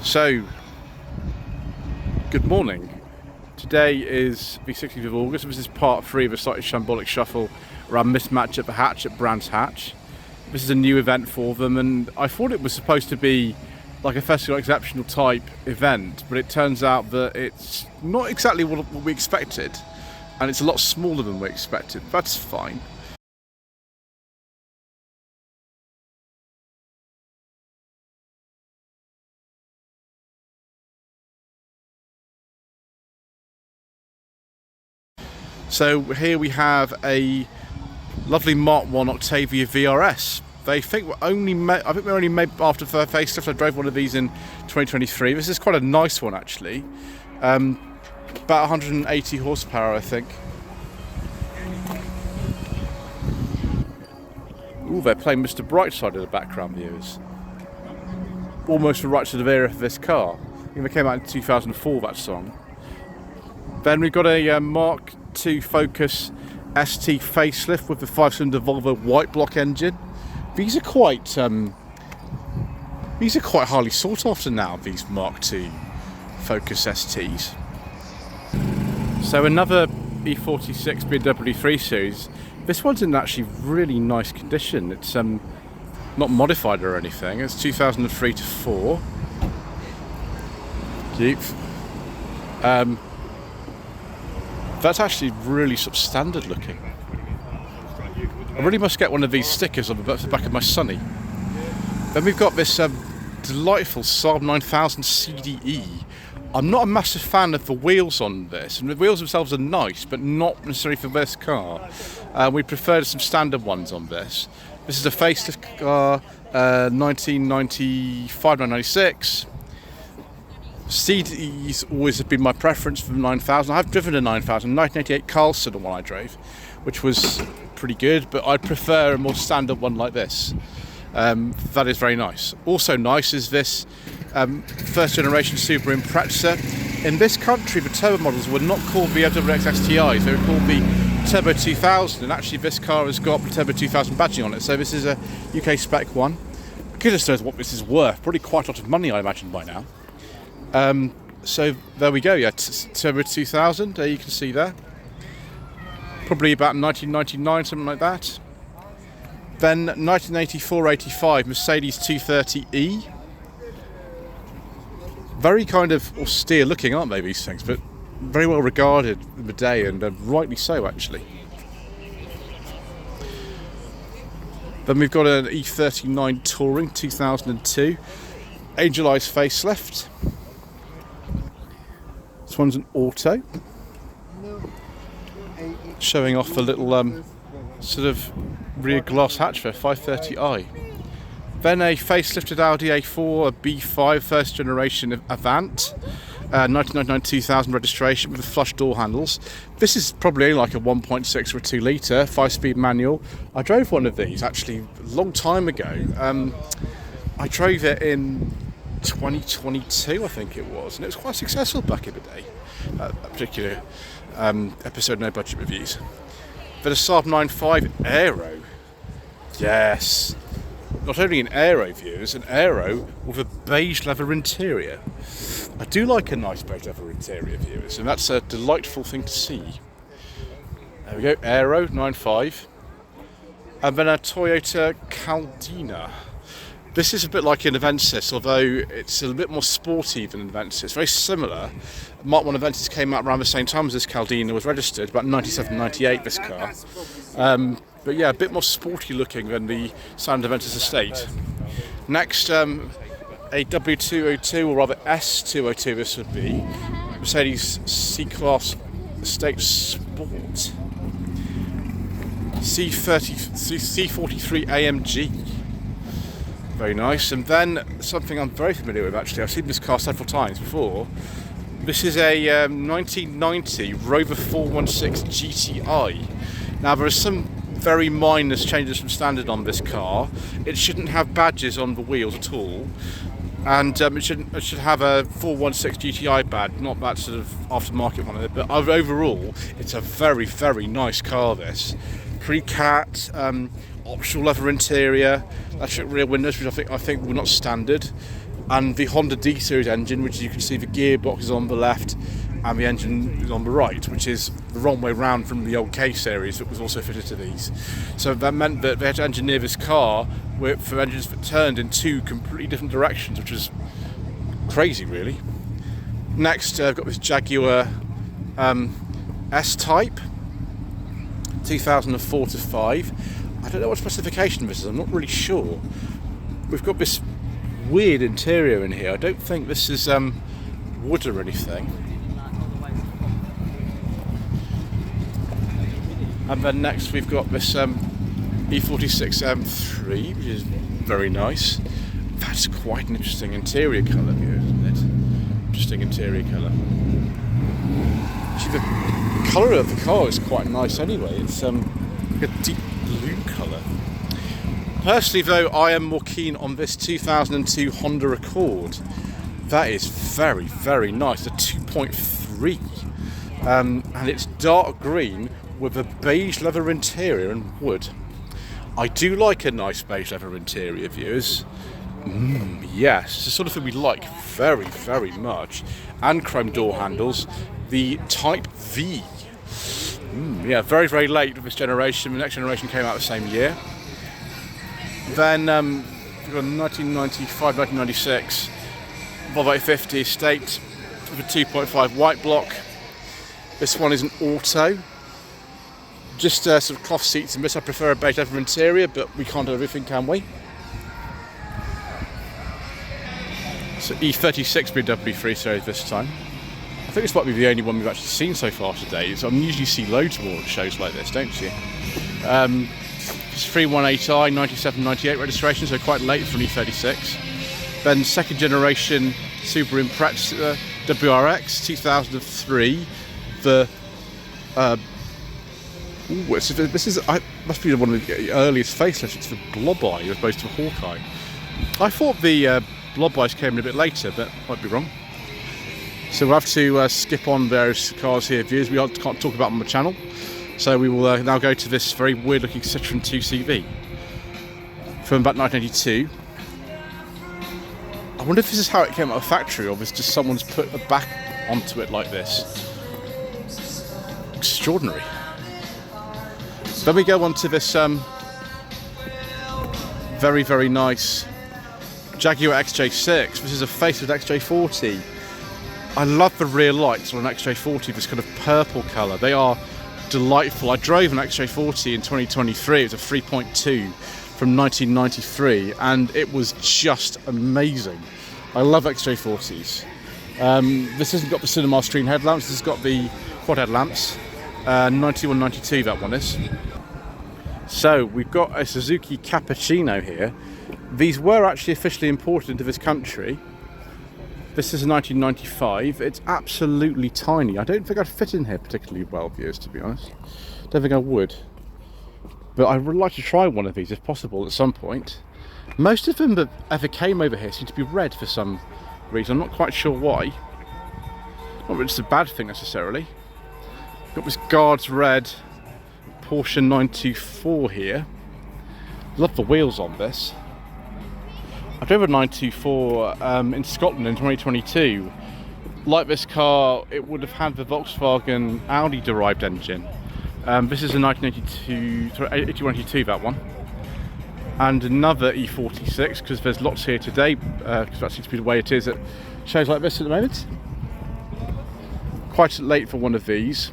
So, good morning. Today is the 16th of August. This is part 3 of a slightly shambolic shuffle around Mismatch at the Hatch at Brands Hatch. This is a new event for them, and I thought it was supposed to be like a festival exceptional type event, but it turns out that it's not exactly what we expected, and it's a lot smaller than we expected. That's fine. So here we have a lovely Mark 1 Octavia VRS. I think we're only made after the facelift. I drove one of these in 2023. This is quite a nice one actually. About 180 horsepower, I think. Ooh, they're playing Mr. Brightside in the background, viewers. Almost the right to the era for this car. I think it came out in 2004, that song. Then we've got a Mark II Focus ST facelift with the 5-cylinder Volvo white block engine. These are quite highly sought after now, these Mark II Focus STs. So another E46 BMW 3 Series. This one's in actually really nice condition. It's not modified or anything. It's 2003 to 4. Cute. That's actually really substandard looking. I really must get one of these stickers on the back of my Sunny. Then we've got this delightful Saab 9000 CDE. I'm not a massive fan of the wheels on this, and the wheels themselves are nice, but not necessarily for this car. We prefer some standard ones on this. This is a facelift car, 1995-96. CDE's always have been my preference for the 9000. I've driven a 9000, 1988 Carlson, the one I drove, which was pretty good, but I'd prefer a more standard one like this. That is very nice. Also nice is this first generation Subaru Impreza. In this country, the turbo models were not called the WX STIs, they were called the Turbo 2000, and actually this car has got the Turbo 2000 badging on it, so this is a UK spec one. Goodness knows what this is worth, probably quite a lot of money I imagine by now. So there we go, yeah, Turbo 2000, there you can see there. Probably about 1999, something like that. Then 1984-85 Mercedes 230E. Very kind of austere looking, aren't they, these things, but very well regarded in the day, and rightly so actually. Then we've got an E39 Touring 2002. Angel Eyes facelift. This one's an auto, showing off a little sort of rear glass hatch there, 530i. Then a facelifted Audi A4, a B5 first generation Avant, 1999-2000 registration with the flush door handles. This is probably only like a 1.6 or a 2 litre 5-speed manual. I drove one of these actually a long time ago. I drove it in 2022, I think it was, and it was quite successful back in the day. That particular episode, No Budget Reviews. But a Saab 95 Aero, yes, not only an Aero, viewers, an Aero with a beige leather interior. I do like a nice beige leather interior, viewers, and that's a delightful thing to see. There we go, Aero 95, and then a Toyota Caldina. This is a bit like an Avensis, although it's a little bit more sporty than an Avensis. Very similar. Mark 1 Avensis came out around the same time as this Caldina was registered, about 97-98 this car. But yeah, a bit more sporty looking than the standard Avensis estate. Next, a W202, or rather S202 this would be. Mercedes C-Class Estate Sport. C43 AMG. Very nice. And then something I'm very familiar with actually, I've seen this car several times before. This is a 1990 Rover 416 GTI. Now there are some very minor changes from standard on this car. It shouldn't have badges on the wheels at all, and it should have a 416 GTI badge, not that sort of aftermarket one. But overall, it's a very, very nice car. This pre-cat, optional leather interior, electric rear windows, which I think were not standard. and the Honda D series engine, which you can see the gearbox is on the left and the engine is on the right, which is the wrong way round from the old K series that was also fitted to these. So that meant that they had to engineer this car for engines that turned in two completely different directions, which was crazy, really. Next, I've got this Jaguar S-Type, 2004 to 5. I don't know what specification this is, I'm not really sure. We've got this weird interior in here. I don't think this is wood or anything. And then next we've got this E46 M3, which is very nice. That's quite an interesting interior colour here, isn't it? Interesting interior colour. Actually, the colour of the car is quite nice anyway. It's like a deep blue colour. Personally though, I am more keen on this 2002 Honda Accord. That is very, very nice. A 2.3. And it's dark green with a beige leather interior and wood. I do like a nice beige leather interior, viewers. Yes, it's the sort of thing we like very, very much. And chrome door handles. The Type V. Yeah, very, very late with this generation. The next generation came out the same year. Then we've got 1995, 1996 Volvo 850 Estate with a 2.5 white block. This one is an auto. Just sort of cloth seats in this. I prefer a beige leather interior, but we can't do everything, can we? So E36 BMW 3 Series this time. I think this might be the only one we've actually seen so far today. So I usually see loads more at shows like this, don't you? It's 318i 97-98 registration, so quite late for an E36. Then second generation Subaru Impreza WRX 2003. This is must be one of the earliest facelifts. It's the Blob Eye as opposed to the Hawkeye. I thought the Blob Eyes came in a bit later, but might be wrong. So we'll have to skip on various cars here, viewers. We can't talk about them on the channel. So we will now go to this very weird looking Citroen 2CV from about 1982. I wonder if this is how it came out of the factory, or if it's just someone's put a back onto it like this. Extraordinary. Then we go on to this very, very nice Jaguar XJ6. This is a facelift XJ40. I love the rear lights on an XJ40, this kind of purple colour. They are delightful. I drove an XJ40 in 2023. It was a 3.2 from 1993, and it was just amazing. I love XJ40s. This hasn't got the cinema screen headlamps. This has got the quad headlamps. 91, 92 that one is. So we've got a Suzuki Cappuccino here. These were actually officially imported into this country. This is a 1995. It's absolutely tiny. I don't think I'd fit in here particularly well, viewers, to be honest. Don't think I would. But I would like to try one of these if possible at some point. Most of them that ever came over here seem to be red for some reason. I'm not quite sure why. Not that it's a bad thing necessarily. Got this Guards Red Porsche 924 here. Love the wheels on this. I drove a 924 in Scotland in 2022. Like this car, it would have had the Volkswagen Audi derived engine. This is a 1982, that one. And another E46, because there's lots here today, because that seems to be the way it is at shows like this at the moment. Quite late for one of these.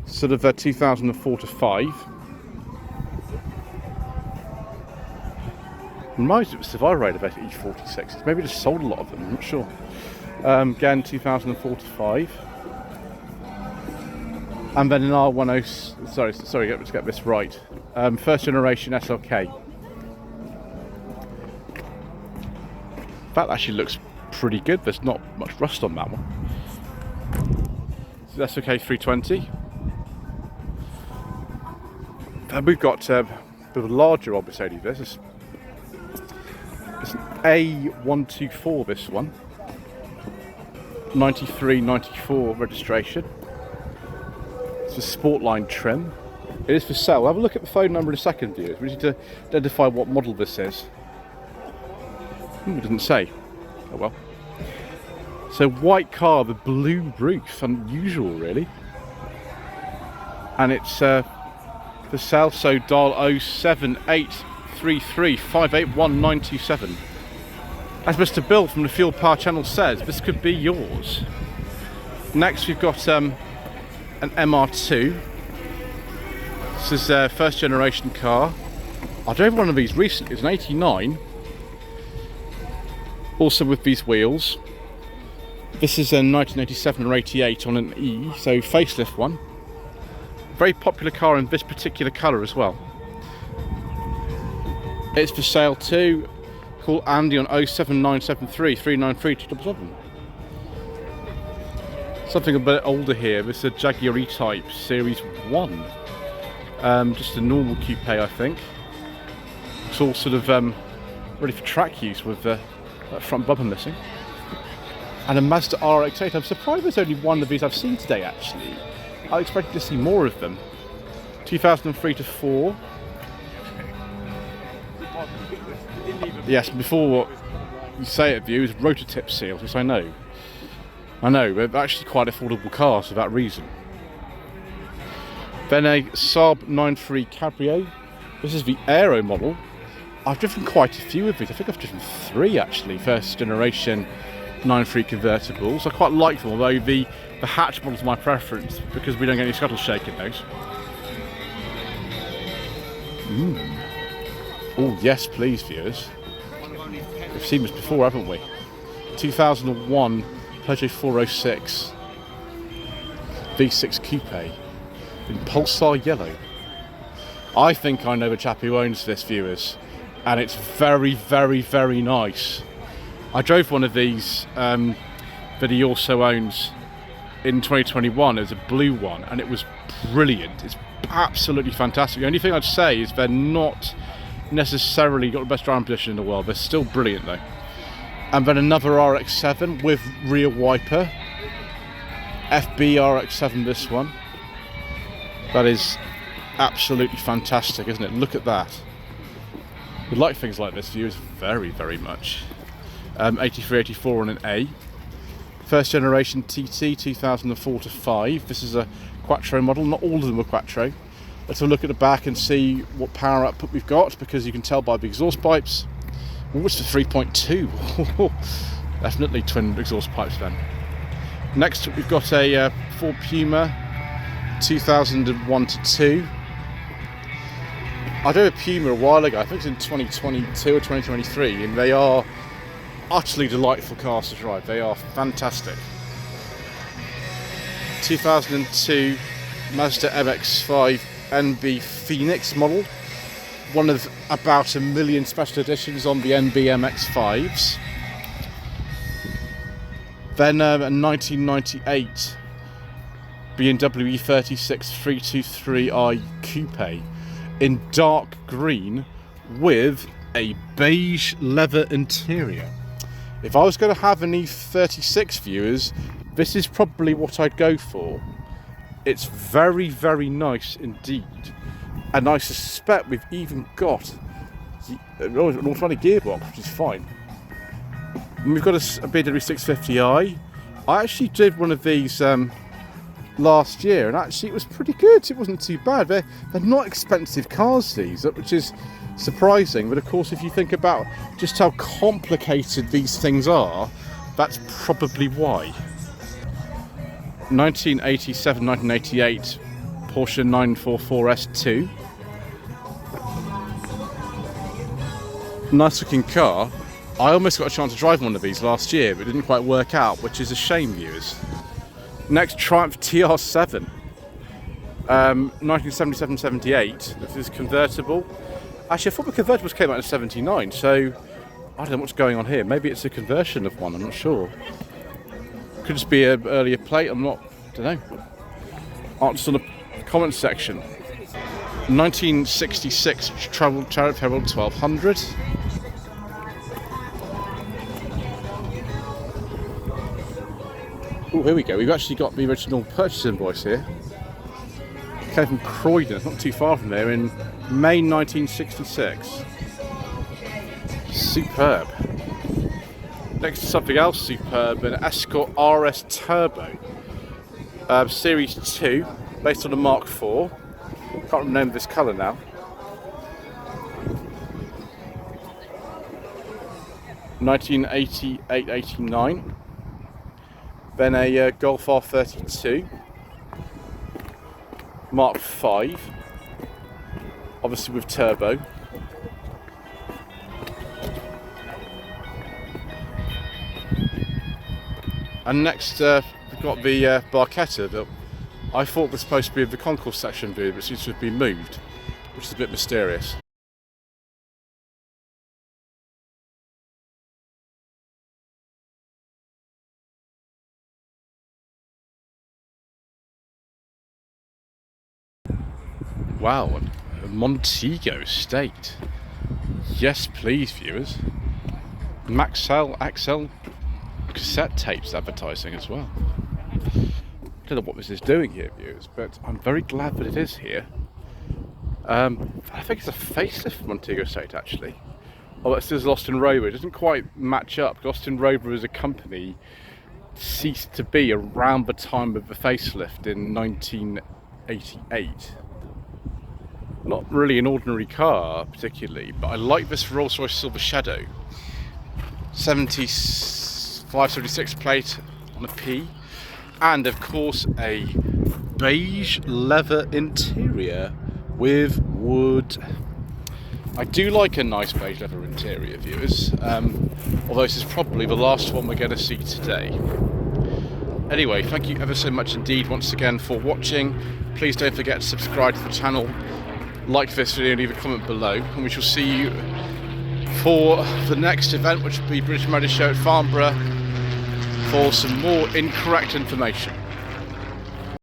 Sort of 2004 to 5. Reminds me of the survival rate of E46. Maybe just sold a lot of them, I'm not sure. Again, 2004 to 5. And then an R10, sorry, let's get this right. First generation SLK. That actually looks pretty good. There's not much rust on that one. So SLK 320. Then we've got a bit of a larger old Mercedes. This it's an A124, this one. 93, 94 registration. It's a Sportline trim. It is for sale. We'll have a look at the phone number in a second, viewers. We need to identify what model this is. It didn't say. Oh well. So white car with blue roof, unusual really. And it's for sale, so dial 07833581927. As Mr. Bill from the Fuel Power channel says, this could be yours. Next we've got an MR2. This is a first generation car. I drove one of these recently, it's an 89. Also with these wheels. This is a 1987 or 88 on an E, so facelift one. Very popular car in this particular colour as well. It's for sale too. Call Andy on 07973 393 277. Something a bit older here. This is a Jaguar E-Type Series 1. Just a normal coupe, I think. It's all sort of ready for track use with that front bumper missing. And a Mazda RX-8. I'm surprised there's only one of these I've seen today actually. I expected to see more of them. 2003 to 4. Yes, before you say it, view is rotor tip seals, yes I know. I know, they're actually quite affordable cars for that reason. Then a Saab 9.3 Cabrio. This is the Aero model. I've driven quite a few of these. I think I've driven 3 actually, first generation 9.3 convertibles. I quite like them, although the hatch model is my preference because we don't get any scuttle shake in those. Oh yes, please, viewers. We've seen this before, haven't we? 2001 Peugeot 406 V6 Coupe in Pulsar yellow. I think I know the chap who owns this, viewers, and it's very, very, very nice. I drove one of these that he also owns in 2021 as a blue one, and it was brilliant. It's absolutely fantastic. The only thing I'd say is they're not necessarily got the best driving position in the world. They're still brilliant though. And then another RX-7 with rear wiper. FB RX-7, this one. That is absolutely fantastic, isn't it? Look at that. We like things like this, viewers, very, very much. 83, 84 on an A. First generation TT, 2004 to 5. This is a Quattro model. Not all of them are Quattro. Let's have a look at the back and see what power output we've got, because you can tell by the exhaust pipes. Oh, it's the 3.2. Definitely twin exhaust pipes then. Next we've got a Ford Puma 2001 to 2. I drove a Puma a while ago, I think it's in 2022 or 2023, and they are utterly delightful cars to drive. They are fantastic. 2002 Mazda MX-5 NB Phoenix model. One of about 1 million special editions on the NB MX-5s. Then a 1998 BMW E36 323i Coupe in dark green with a beige leather interior. If I was going to have an E36, viewers, this is probably what I'd go for. It's very, very nice indeed. And I suspect we've even got an automatic gearbox, which is fine. And we've got a BMW 650i. I actually did one of these last year, and actually it was pretty good. It wasn't too bad. They're not expensive cars, these, which is surprising. But of course, if you think about just how complicated these things are, that's probably why. 1987, 1988 Porsche 944 S2. Nice looking car. I almost got a chance to drive one of these last year, but it didn't quite work out, which is a shame, viewers. Next, Triumph TR7. 1977-78. This is convertible. Actually, I thought the convertibles came out in 79, so I don't know what's going on here. Maybe it's a conversion of one, I'm not sure. Could just be an earlier plate, don't know. Answers on the comment section. 1966 Chariot Herald 1200. Oh, here we go. We've actually got the original purchase invoice here. Came from Croydon, it's not too far from there, in May 1966. Superb. Next to something else superb, an Escort RS Turbo, Series 2, based on a Mark IV. Can't remember this colour now. (1988-89). Then a Golf R32, Mark V, obviously with turbo. And next we've got the Barchetta that I thought was supposed to be in the concourse section view, but seems to have been moved, which is a bit mysterious. Wow, a Montego estate. Yes, please, viewers. Maxell XL cassette tapes advertising as well. I don't know what this is doing here, viewers, but I'm very glad that it is here. I think it's a facelift Montego estate, actually. Oh, that says Austin Rover. It doesn't quite match up. Austin Rover as a company ceased to be around the time of the facelift in 1988. Not really an ordinary car, particularly, but I like this Rolls-Royce Silver Shadow. 576 plate on a P, and of course a beige leather interior with wood. I do like a nice beige leather interior, viewers, although this is probably the last one we're going to see today. Anyway, thank you ever so much indeed once again for watching. Please don't forget to subscribe to the channel, like this video and leave a comment below, and we shall see you for the next event, which will be British Motor Show at Farnborough, for some more incorrect information.